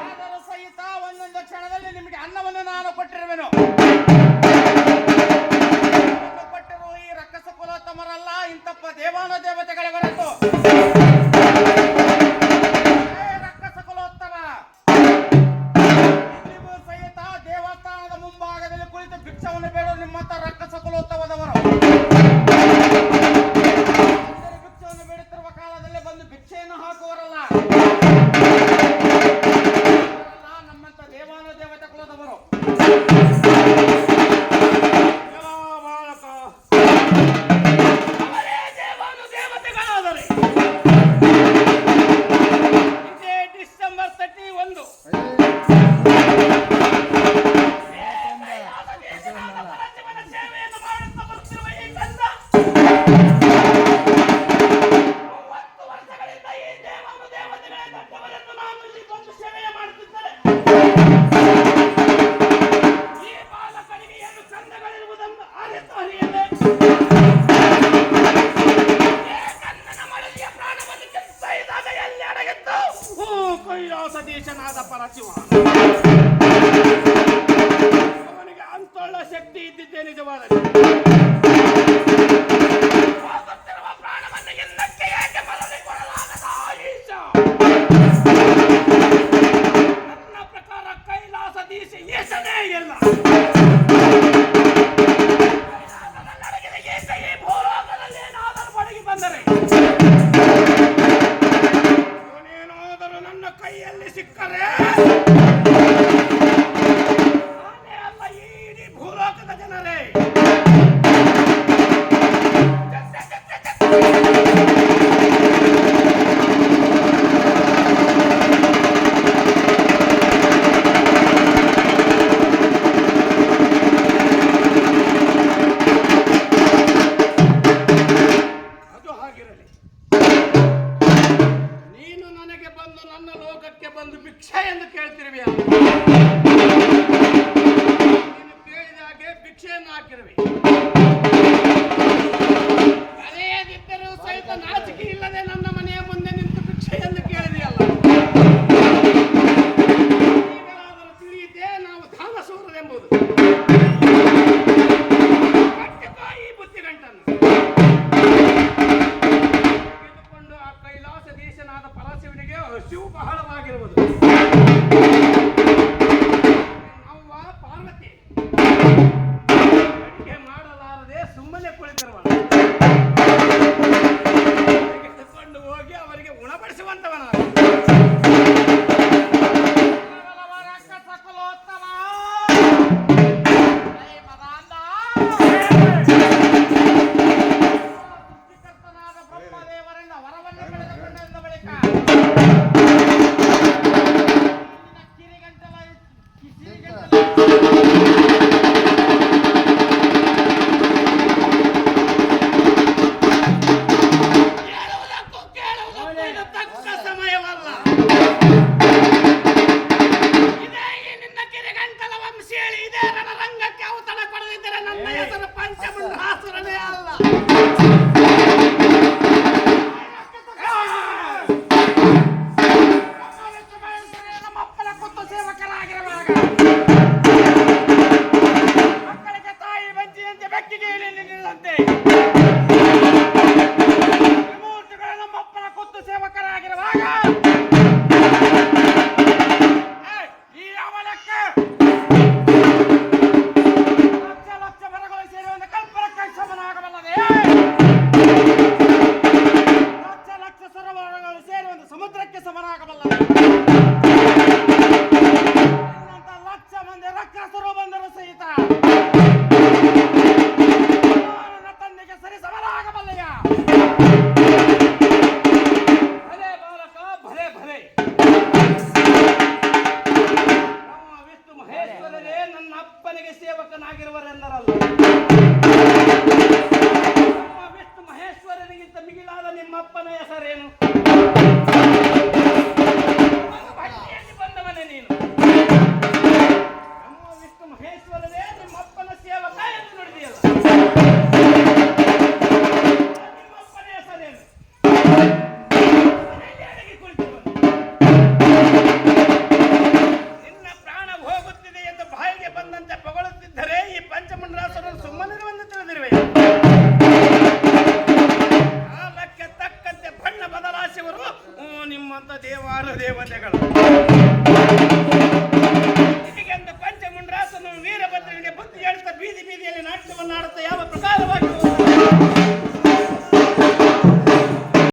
ಆದರೂ ಸಹಿತ ಒಂದೊಂದು ಕ್ಷಣದಲ್ಲಿ ನಿಮಗೆ ಅನ್ನವನ್ನು ನಾನು ಕೊಟ್ಟಿರುವೆನು. ಕೊಟ್ಟಿರುವ ಈ ರಕ್ಕಸ ಕುಲೋತ್ತಮರಲ್ಲ, ಇಂತಪ್ಪ ದೇವಾನ ದೇವತೆಗಳ ಹೊರತು. ರಕ್ಕಸ ಕುಲೋತ್ತಮ, ನೀವು ಸಹಿತ ದೇವಸ್ಥಾನದ ಮುಂಭಾಗದಲ್ಲಿ ಕುಳಿತು ಭಿಕ್ಷವನ್ನು ಬೇಡರು ನಿಮ್ಮಂತ ರಕ್ಕಸ ಕುಲೋತ್ತಮದವರು. ಭಿಕ್ಷವನ್ನು ಬೇಡುತ್ತಿರುವ ಕಾಲದಲ್ಲಿ ಬಂದು ಭಿಕ್ಷೆಯನ್ನು ಹಾಕುವರಲ್ಲ, ನಮ್ಮಂತ ದೇವಾನ ದೇವತೆ ಕುಲದವರು. ಕೈಲಾಸ ದೇಶನಾದ ಪರಶಿವ, ಅವನಿಗೆ ಅಂತೊಳ್ಳ ಶಕ್ತಿ ಇದ್ದಿದ್ದೇ ನಿಜವಾದರೆ ಪ್ರಾಣವನ್ನು ಇನ್ನಕ್ಕೆ ಏಕೆ ಬರಲಿ ಕೊಡಲಾಗದ ಈಶ. ನನ್ನ ಪ್ರಕಾರ ಕೈಲಾಸ ದೇಶ ಈಶನೇ ಇಲ್ಲ. ಈಶ ಈ ಭೂಲೋಕದಲ್ಲಿ ಏನಾದರೂ ಬಡಗಿ ಬಂದರೆ ನನ್ನ ಕೈಯಲ್ಲಿ ಸಿಕ್ಕರೆ ನಾನೇ ಅಲ್ಲ, ಇಡೀ ಭೂಲೋಕದ ಜನರೇ. ಅದು ಹಾಗಿರಲಿ, ನೀನು ನನಗೆ ಬಂದು ನನ್ನ ಲೋಕಕ್ಕೆ ಬಂದು ಭಿಕ್ಷೆ ಎಂದು ಕೇಳ್ತಿರುವೆಯ? ನೀನು ಕೇಳಿದ ಹಾಗೆ ಭಿಕ್ಷೆಯನ್ನು ಹಾಕಿರುವೆ. ಕರೆಯದಿದ್ದರೂ ಸಹಿತ ನಾಚಿಕೆ ಇಲ್ಲದೆ ನನ್ನ ಮನೆಯ ಮುಂದೆ ನಿಂತು ಭಿಕ್ಷೆ ಎಂದು ಕೇಳಿದೆಯಲ್ಲ. ಈಗಲಾದರೂ ತಿಳಿಯಿತೆ ನಾವು ಧಾಮಸೂರರೆಂಬುದು. ಕಟ್ಟಿಕೋ ಈ ಬುದ್ಧಿಗಂಟನ್ನು. ತೆಗೆದುಕೊಂಡು ಆ ಕೈಲಾಸ ದೇಶನಾದ ಪರಶಿವನಿಗೆ ಹಸಿವು ಬಹಳವಾಗಿರುವುದು. ಅವ್ವ ಪಾರ್ವತಿ ಅಡಿಗೆ ಮಾಡಲಾರದೆ ಸುಮ್ಮನೆ ಕುಳಿತಿರುವಳು. ತೆಗೆದುಕೊಂಡು ಹೋಗಿ ಅವರಿಗೆ ಉಣಬಡಿಸುವಂತವನ ಸೃಷ್ಟಿಕರ್ತನಾದ ಬ್ರಹ್ಮದೇವರಿಂದ ವರವನ್ನು ಪಡೆದುಕೊಂಡ ಬಳಿಕ ತಕ್ಕ ಸಮಯವಲ್ಲ. ಇದೇ ಈ ನಿನ್ನ ಕಿರಿಗಂಟಲ ವಂಶಿಯಳಿ ಇದೇ ರಣರಂಗಕ್ಕೆ ಔತಣ ಪಡೆದಿದ್ದರೆ ನನ್ನ ಹೆಸರು ಪಂಚಮುಂಡಾಸುರನೇ ಅಲ್ಲ. ನಮ್ಮಪ್ಪನ ಕುತ್ತು ಸೇವಕರಾಗಿರುವಾಗ ಮಕ್ಕಳಿಗೆ ತಾಯಿ ಬಂಚಿಯಂತೆ ಬೆಕ್ಕಿಗೆ ಇಳಿದಂತೆ ಮೂರ್ತಿಗಳು ನಮ್ಮಪ್ಪನ ಕುತ್ತು ಸೇವಕರಾಗಿರುವಾಗ ಈ ಅವಲಕ್ಕೆ ಲಕ್ಷ ಲಕ್ಷ ಮರಗಳು ಸೇರುವಂತೆ ಕಲ್ಪನಕ್ಕೆ ಸಮನಾಗಬಲ್ಲದೆ, ಲಕ್ಷ ಲಕ್ಷ ಸರೋವರಗಳು ಸೇರುವಂತೆ ಸಮುದ್ರಕ್ಕೆ ಸಮನಾಗಬಲ್ಲದೆ, ಇನ್ನಂತ ಲಕ್ಷ ಮಂದಿ ರಕ್ಕಸರು ಬಂದರು ಸಹಿತ ನನ್ನ ತಂದೆಗೆ ಸರಿ ಸಮನಾಗಬಲ್ಲೆಯ? ಭಲೆ ಬಾಲಕ, ಭಲೆ ಭಲೆ. ಬ್ರಹ್ಮ ವಿಷ್ಣು ಮಹೇಶ್ವರರೇ ನನ್ನ ಅಪ್ಪನಿಗೆ ಸೇವಕನಾಗಿರುವರೆಂದರಲ್ಲ. ಬ್ರಹ್ಮ ವಿಷ್ಣು ಮಹೇಶ್ವರರಿಗಿಂತ ಮಿಗಿಲಾದ ನಿಮ್ಮಪ್ಪನ ಹೆಸರೇನು? ಹೊಗಳುವಂತೆ ಪೊಗಳುತ್ತಿದ್ದರೆ ಈ ಪಂಚಮಂಡಲಾಸುರನು ಸುಮ್ಮನಿರುವಂತೆ ತಿಳಿದಿರುವೆ. ಕಾಲಕ್ಕೆ ತಕ್ಕಂತೆ ಬಣ್ಣ ಬದಲಾಯಿಸುವರು ನಿಮ್ಮಂತ ದೇವಾನು ದೇವತೆಗಳು.